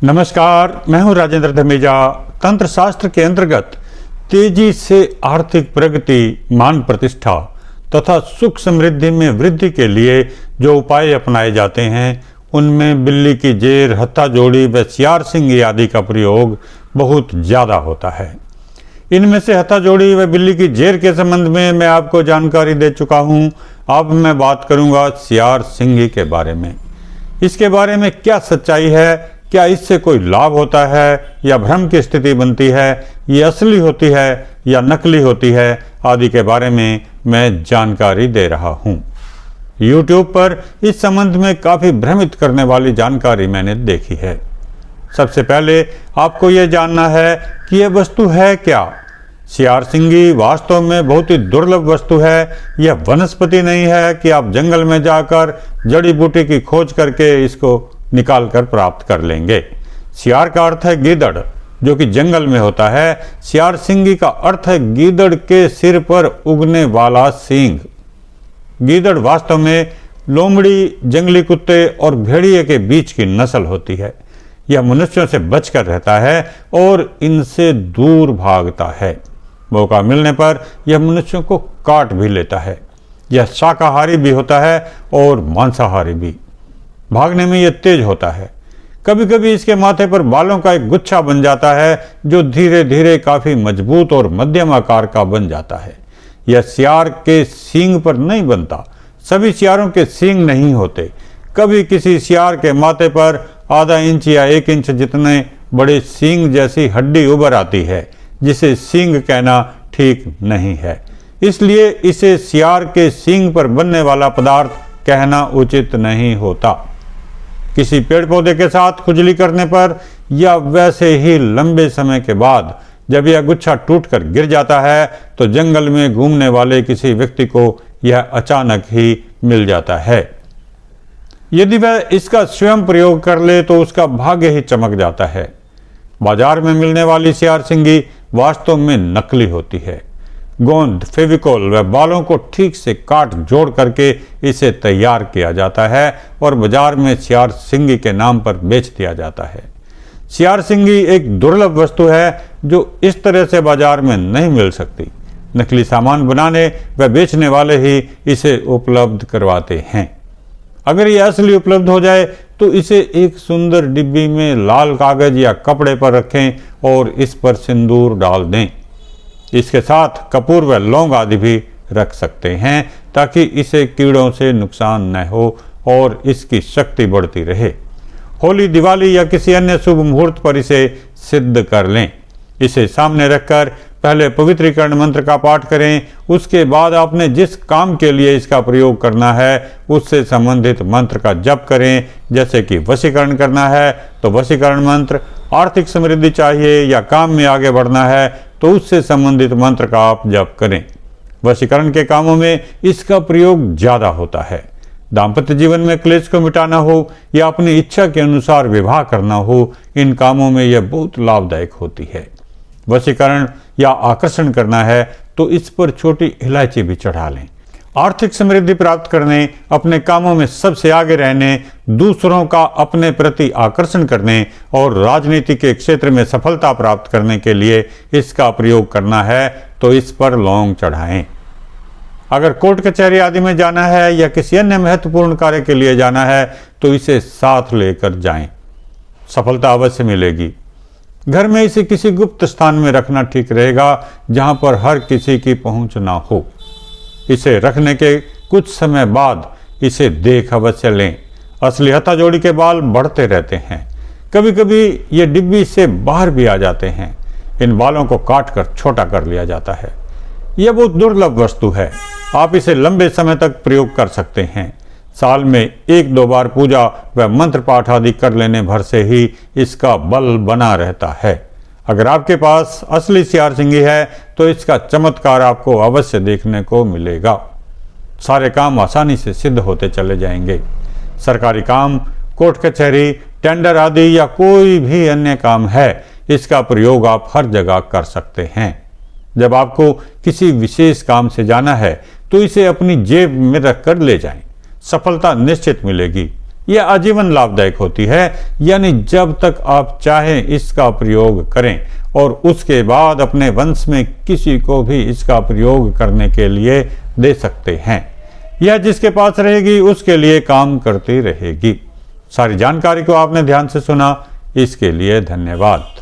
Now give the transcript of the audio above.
नमस्कार, मैं हूं राजेंद्र धमीजा। तंत्र शास्त्र के अंतर्गत तेजी से आर्थिक प्रगति, मान प्रतिष्ठा तथा सुख समृद्धि में वृद्धि के लिए जो उपाय अपनाए जाते हैं उनमें बिल्ली की जेर, हत्था जोड़ी व सियार सिंगी आदि का प्रयोग बहुत ज़्यादा होता है। इनमें से हत्था जोड़ी व बिल्ली की जेर के संबंध में मैं आपको जानकारी दे चुका हूं। अब मैं बात करूंगा सियार सिंगी के बारे में। इसके बारे में क्या सच्चाई है, क्या इससे कोई लाभ होता है या भ्रम की स्थिति बनती है, ये असली होती है या नकली होती है आदि के बारे में मैं जानकारी दे रहा हूँ। YouTube पर इस संबंध में काफ़ी भ्रमित करने वाली जानकारी मैंने देखी है। सबसे पहले आपको यह जानना है कि यह वस्तु है क्या। सियार सिंगी वास्तव में बहुत ही दुर्लभ वस्तु है। यह वनस्पति नहीं है कि आप जंगल में जाकर जड़ी बूटी की खोज करके इसको निकाल कर प्राप्त कर लेंगे। सियार का अर्थ है गीदड़, जो कि जंगल में होता है। सियार सिंगी का अर्थ है गीदड़ के सिर पर उगने वाला सींग। गीदड़ वास्तव में लोमड़ी, जंगली कुत्ते और भेड़िए के बीच की नस्ल होती है। यह मनुष्यों से बचकर रहता है और इनसे दूर भागता है। मौका मिलने पर यह मनुष्यों को काट भी लेता है। यह शाकाहारी भी होता है और मांसाहारी भी। भागने में यह तेज होता है। कभी कभी इसके माथे पर बालों का एक गुच्छा बन जाता है जो धीरे धीरे काफी मजबूत और मध्यम आकार का बन जाता है। यह सियार के सींग पर नहीं बनता। सभी सियारों के सींग नहीं होते। कभी किसी सियार के माथे पर आधा इंच या 1 इंच जितने बड़े सींग जैसी हड्डी उभर आती है, जिसे सींग कहना ठीक नहीं है। इसलिए इसे सियार के सींग पर बनने वाला पदार्थ कहना उचित नहीं होता। किसी पेड़ पौधे के साथ खुजली करने पर या वैसे ही लंबे समय के बाद जब यह गुच्छा टूटकर गिर जाता है तो जंगल में घूमने वाले किसी व्यक्ति को यह अचानक ही मिल जाता है। यदि वह इसका स्वयं प्रयोग कर ले तो उसका भाग्य ही चमक जाता है। बाजार में मिलने वाली सियार सिंगी वास्तव में नकली होती है। गोंद, फेविकोल व बालों को ठीक से काट जोड़ करके इसे तैयार किया जाता है और बाजार में सियार सिंगी के नाम पर बेच दिया जाता है। सियार सिंगी एक दुर्लभ वस्तु है जो इस तरह से बाजार में नहीं मिल सकती। नकली सामान बनाने व बेचने वाले ही इसे उपलब्ध करवाते हैं। अगर यह असली उपलब्ध हो जाए तो इसे एक सुंदर डिब्बी में लाल कागज या कपड़े पर रखें और इस पर सिंदूर डाल दें। इसके साथ कपूर व लौंग आदि भी रख सकते हैं ताकि इसे कीड़ों से नुकसान न हो और इसकी शक्ति बढ़ती रहे। होली, दिवाली या किसी अन्य शुभ मुहूर्त पर इसे सिद्ध कर लें। इसे सामने रखकर पहले पवित्रीकरण मंत्र का पाठ करें। उसके बाद आपने जिस काम के लिए इसका प्रयोग करना है उससे संबंधित मंत्र का जप करें। जैसे कि वशीकरण करना है तो वशीकरण मंत्र, आर्थिक समृद्धि चाहिए या काम में आगे बढ़ना है तो उससे संबंधित मंत्र का आप जप करें। वशीकरण के कामों में इसका प्रयोग ज़्यादा होता है। दाम्पत्य जीवन में क्लेश को मिटाना हो या अपनी इच्छा के अनुसार विवाह करना हो, इन कामों में यह बहुत लाभदायक होती है। वशीकरण या आकर्षण करना है तो इस पर छोटी इलायची भी चढ़ा लें। आर्थिक समृद्धि प्राप्त करने, अपने कामों में सबसे आगे रहने, दूसरों का अपने प्रति आकर्षण करने और राजनीति के क्षेत्र में सफलता प्राप्त करने के लिए इसका प्रयोग करना है तो इस पर लौंग चढ़ाएं। अगर कोर्ट कचहरी आदि में जाना है या किसी अन्य महत्वपूर्ण कार्य के लिए जाना है तो इसे साथ लेकर जाएं। सफलता अवश्य मिलेगी। घर में इसे किसी गुप्त स्थान में रखना ठीक रहेगा जहां पर हर किसी की पहुंच ना हो। इसे रखने के कुछ समय बाद इसे देख अवश्य लें। असली हत्था जोड़ी के बाल बढ़ते रहते हैं। कभी कभी ये डिब्बी से बाहर भी आ जाते हैं। इन बालों को काटकर छोटा कर लिया जाता है। यह बहुत दुर्लभ वस्तु है। आप इसे लंबे समय तक प्रयोग कर सकते हैं। साल में 1-2 बार पूजा व मंत्र पाठ आदि कर लेने भर से ही इसका बल बना रहता है। अगर आपके पास असली सियार सिंगी है तो इसका चमत्कार आपको अवश्य देखने को मिलेगा। सारे काम आसानी से सिद्ध होते चले जाएंगे। सरकारी काम, कोर्ट कचहरी, टेंडर आदि या कोई भी अन्य काम है, इसका प्रयोग आप हर जगह कर सकते हैं। जब आपको किसी विशेष काम से जाना है तो इसे अपनी जेब में रखकर ले जाएं। सफलता निश्चित मिलेगी। यह आजीवन लाभदायक होती है, यानी जब तक आप चाहें इसका प्रयोग करें और उसके बाद अपने वंश में किसी को भी इसका प्रयोग करने के लिए दे सकते हैं। यह जिसके पास रहेगी उसके लिए काम करती रहेगी। सारी जानकारी को आपने ध्यान से सुना, इसके लिए धन्यवाद।